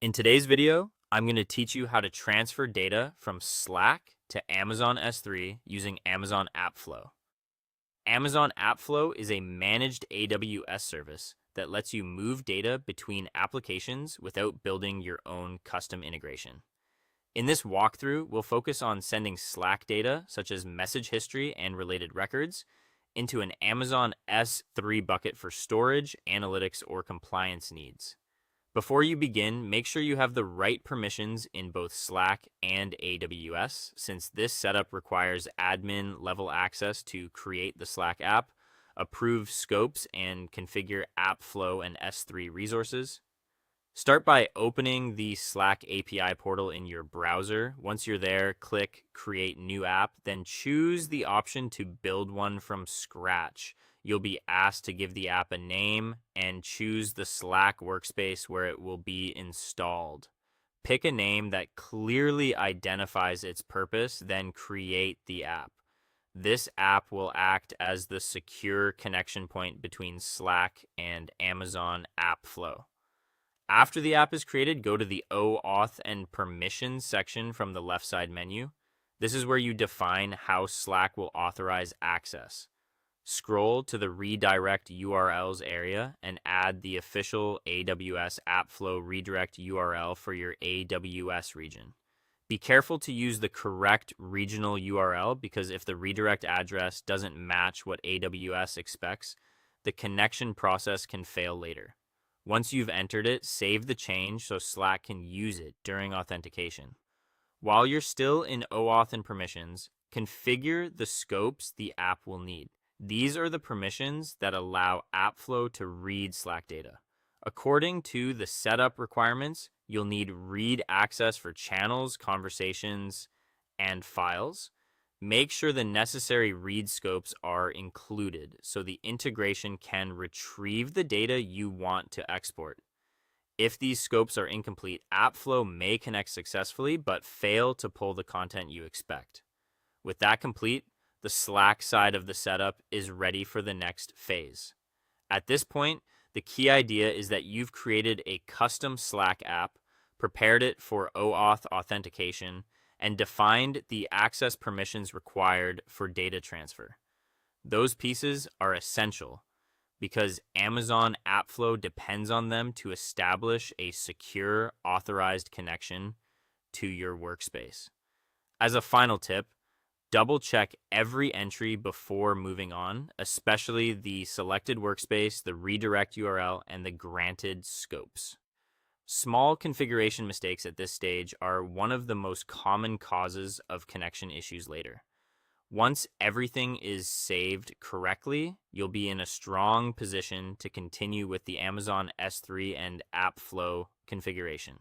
In today's video, I'm going to teach you how to transfer data from Slack to Amazon S3 using Amazon AppFlow. Amazon AppFlow is a managed AWS service that lets you move data between applications without building your own custom integration. In this walkthrough, we'll focus on sending Slack data, such as message history and related records, into an Amazon S3 bucket for storage, analytics, or compliance needs. Before you begin, make sure you have the right permissions in both Slack and AWS, since this setup requires admin level access to create the Slack app, approve scopes, and configure AppFlow and S3 resources. Start by opening the Slack API portal in your browser. Once you're there, click Create New App, then choose the option to build one from scratch. You'll be asked to give the app a name and choose the Slack workspace where it will be installed. Pick a name that clearly identifies its purpose, then create the app. This app will act as the secure connection point between Slack and Amazon AppFlow. After the app is created, go to the OAuth and Permissions section from the left side menu. This is where you define how Slack will authorize access. Scroll to the Redirect URLs area and add the official AWS AppFlow redirect URL for your AWS region. Be careful to use the correct regional URL because if the redirect address doesn't match what AWS expects, the connection process can fail later. Once you've entered it, save the change so Slack can use it during authentication. While you're still in OAuth and permissions, configure the scopes the app will need. These are the permissions that allow AppFlow to read Slack data. According to the setup requirements, you'll need read access for channels, conversations, and files. Make sure the necessary read scopes are included so the integration can retrieve the data you want to export. If these scopes are incomplete, AppFlow may connect successfully but fail to pull the content you expect. With that complete, the Slack side of the setup is ready for the next phase. At this point, the key idea is that you've created a custom Slack app, prepared it for OAuth authentication, and defined the access permissions required for data transfer. Those pieces are essential because Amazon AppFlow depends on them to establish a secure, authorized connection to your workspace. As a final tip, double-check every entry before moving on, especially the selected workspace, the redirect URL, and the granted scopes. Small configuration mistakes at this stage are one of the most common causes of connection issues later. Once everything is saved correctly, you'll be in a strong position to continue with the Amazon S3 and AppFlow configuration.